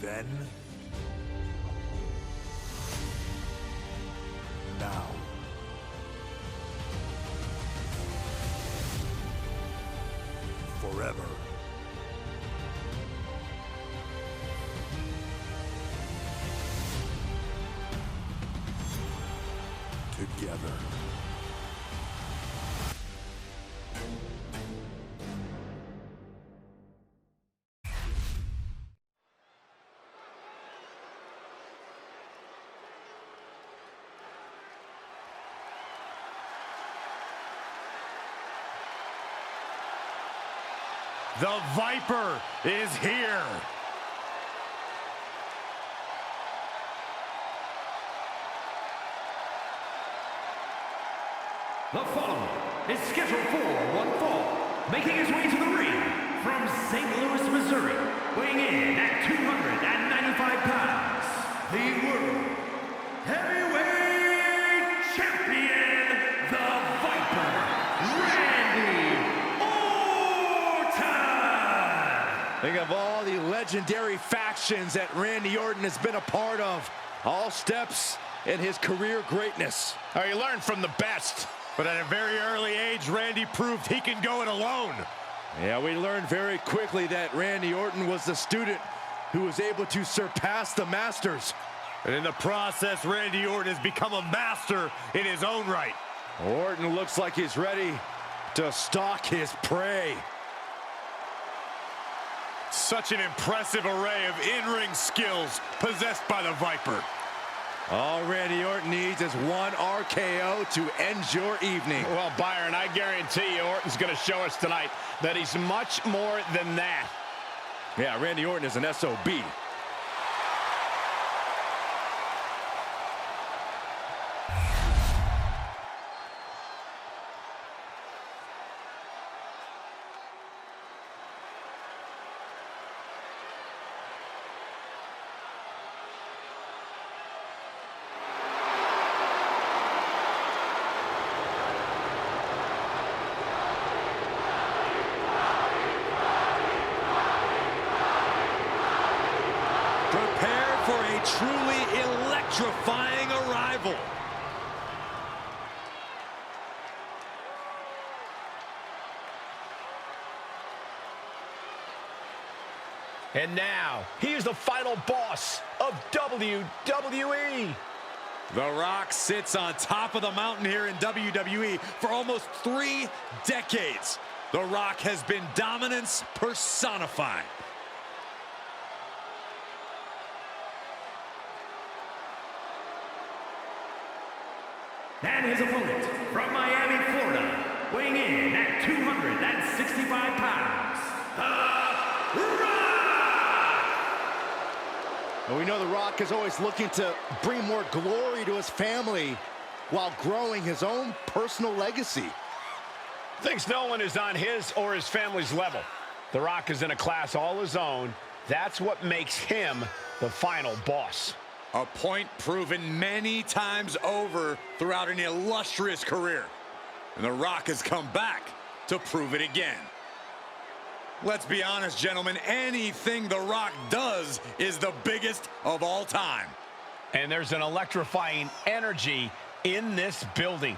Then, now, forever. Together. The Viper is here. The following is scheduled for one fall, making his way to the ring from St. Louis, Missouri, weighing in at 295 pounds, the World Heavyweight Champion, the Viper, Randy Orton! Think of all the legendary factions that Randy Orton has been a part of. All steps in his career greatness. He learned from the best. But at a very early age, Randy proved he can go it alone. Yeah, we learned very quickly that Randy Orton was the student who was able to surpass the masters. And in the process, Randy Orton has become a master in his own right. Orton looks like he's ready to stalk his prey. Such an impressive array of in-ring skills possessed by the Viper. All Randy Orton needs is one RKO to end your evening. Well, Byron, I guarantee you Orton's going to show us tonight that he's much more than that. Yeah, Randy Orton is an SOB. Prepare for a truly electrifying arrival. And now, he is the final boss of WWE. The Rock sits on top of the mountain here in WWE for almost 3 decades. The Rock has been dominance personified. And his opponent from Miami, Florida, weighing in at 265 pounds, The Rock! And we know The Rock is always looking to bring more glory to his family while growing his own personal legacy. Thinks no one is on his or his family's level. The Rock is in a class all his own. That's what makes him the final boss. A point proven many times over throughout an illustrious career. And The Rock has come back to prove it again. Let's be honest, gentlemen, anything The Rock does is the biggest of all time. And there's an electrifying energy in this building.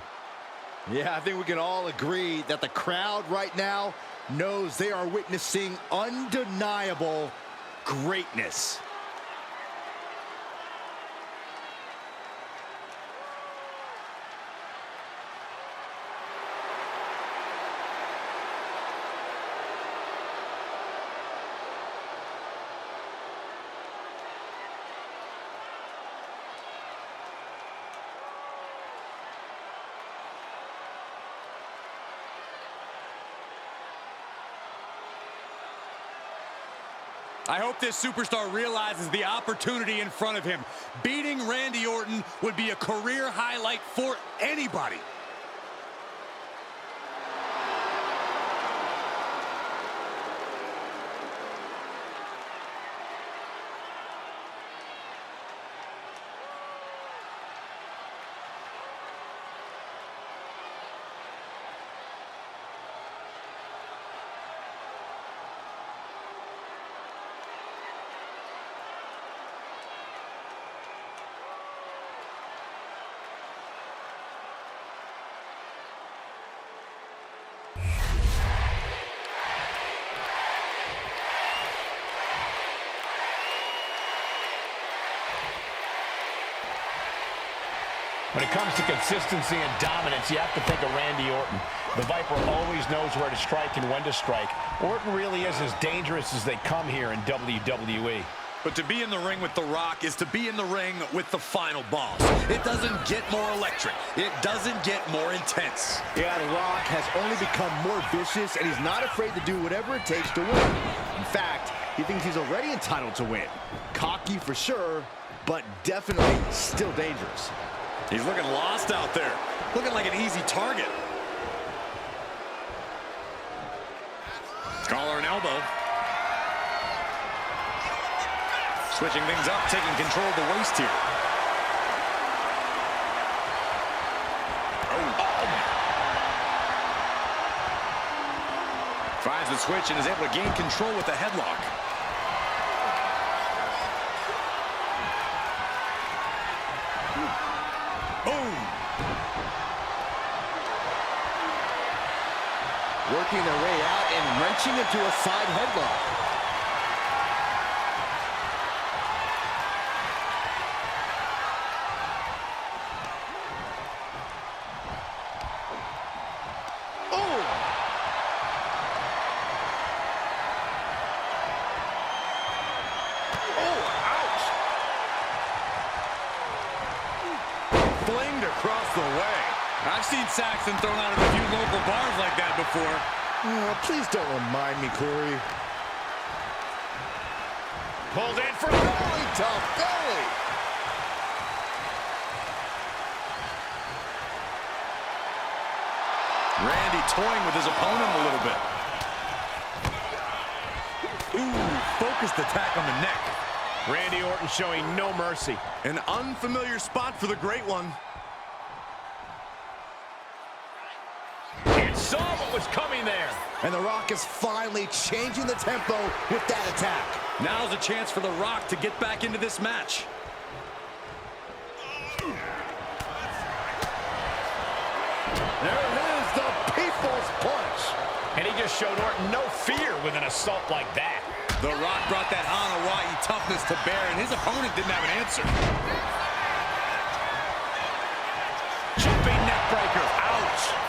Yeah, I think we can all agree that the crowd right now knows they are witnessing undeniable greatness. I hope this superstar realizes the opportunity in front of him. Beating Randy Orton would be a career highlight for anybody. When it comes to consistency and dominance, you have to think of Randy Orton. The Viper always knows where to strike and when to strike. Orton really is as dangerous as they come here in WWE. But to be in the ring with The Rock is to be in the ring with the final boss. It doesn't get more electric. It doesn't get more intense. Yeah, The Rock has only become more vicious, and he's not afraid to do whatever it takes to win. In fact, he thinks he's already entitled to win. Cocky for sure, but definitely still dangerous. He's looking lost out there. Looking like an easy target. Collar and elbow. Switching things up, taking control of the waist here. Oh. Finds the switch and is able to gain control with the headlock. Boom. Working their way out and wrenching into a side headlock. Across the way. I've seen Saxon thrown out of a few local bars like that before. Oh, please don't remind me, Corey. Pulled in for belly to belly. Randy toying with his opponent a little bit. Ooh, focused attack on the neck. Randy Orton showing no mercy. An unfamiliar spot for the Great One. Saw what was coming there. And The Rock is finally changing the tempo with that attack. Now's a chance for The Rock to get back into this match. There it is, the People's Punch. And he just showed Orton no fear with an assault like that. The Rock brought that Hawaii toughness to bear, and his opponent didn't have an answer. Jumping neckbreaker. Ouch.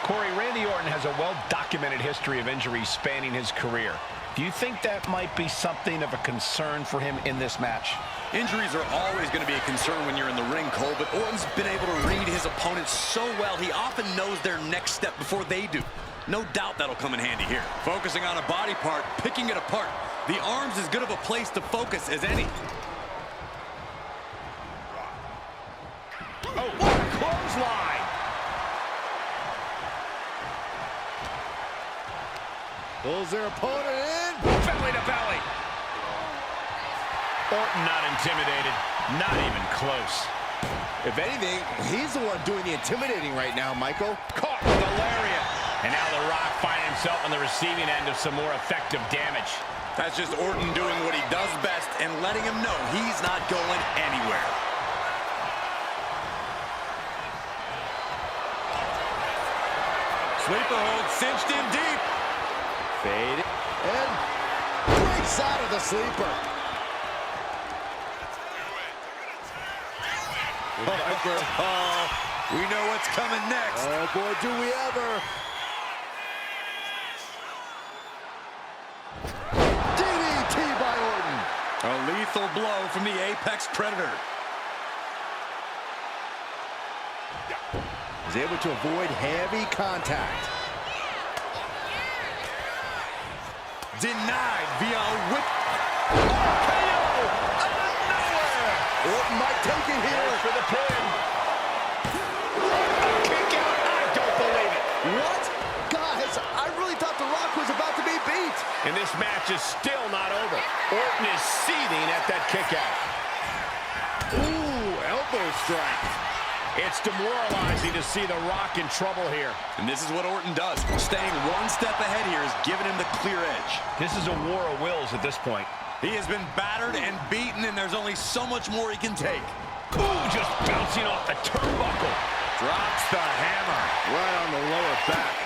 Corey, Randy Orton has a well-documented history of injuries spanning his career. Do you think that might be something of a concern for him in this match? Injuries are always going to be a concern when you're in the ring, Cole, but Orton's been able to read his opponents so well, he often knows their next step before they do. No doubt that'll come in handy here. Focusing on a body part, picking it apart. The arm's as good of a place to focus as any. Oh, what a clothesline! Pulls their opponent in. Belly to belly. Orton not intimidated. Not even close. If anything, he's the one doing the intimidating right now, Michael. Caught with a lariat. And now The Rock finding himself on the receiving end of some more effective damage. That's just Orton doing what he does best and letting him know he's not going anywhere. Sleeper hold cinched in deep. Fade and breaks out of the sleeper. Oh, we know what's coming next. Oh boy, do we ever. DDT by Orton. A lethal blow from the Apex Predator. He's able to avoid heavy contact. Denied via a whip. RKO out of nowhere. Orton might take it here. For the pin. A kick out. I don't believe it. What? Guys, I really thought The Rock was about to be beat. And this match is still not over. Orton is seething at that kick out. Ooh, elbow strike. It's demoralizing to see The Rock in trouble here. And this is what Orton does. Staying one step ahead here is giving him the clear edge. This is a war of wills at this point. He has been battered and beaten, and there's only so much more he can take. Ooh, just bouncing off the turnbuckle. Drops the hammer. Right on the lower back.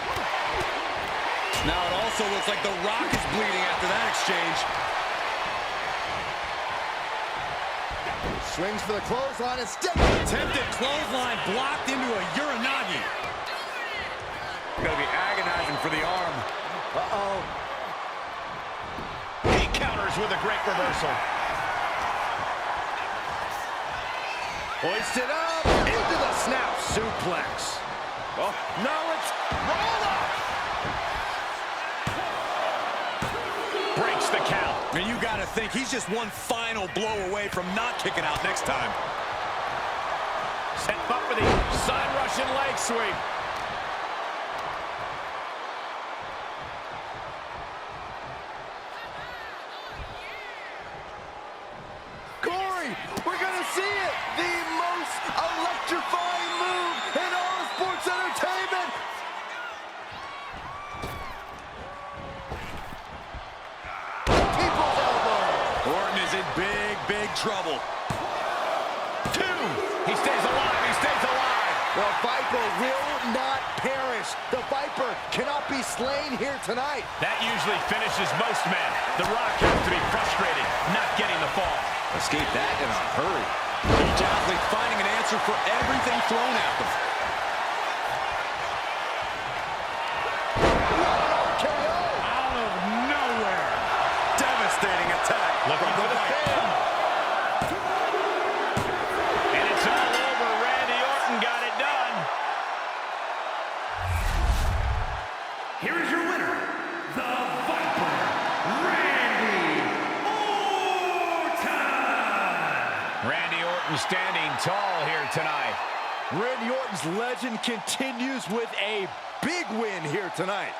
Now it also looks like The Rock is bleeding after that exchange. Swings for the clothesline instead. Attempted clothesline blocked into a Uranagi. Gonna be agonizing for the arm. Uh-oh. He counters with a great reversal. Hoisted up into the snap suplex. Oh, now it's roll up. Breaks the count. And you gotta think he's just one final blow away from not kicking out next time. Set up for the side Russian leg sweep. Corey, we're gonna see it. The most electrifying move in all of sports entertainment. People's elbow. Orton is in big trouble. Two. He stays alive. He stays alive. The Viper will not perish. The Viper cannot be slain here tonight. That usually finishes most men. The Rock has to be frustrated, not getting the fall. Escape that in a hurry. Each athlete finding an answer for everything thrown at them. KO. Out of nowhere. Devastating attack. Looking for the pin. And it's all over. Randy Orton got it done. Here is your winner, the Viper, Randy Orton. Randy Orton standing tall here tonight. Randy Orton's legend continues with a big win here tonight.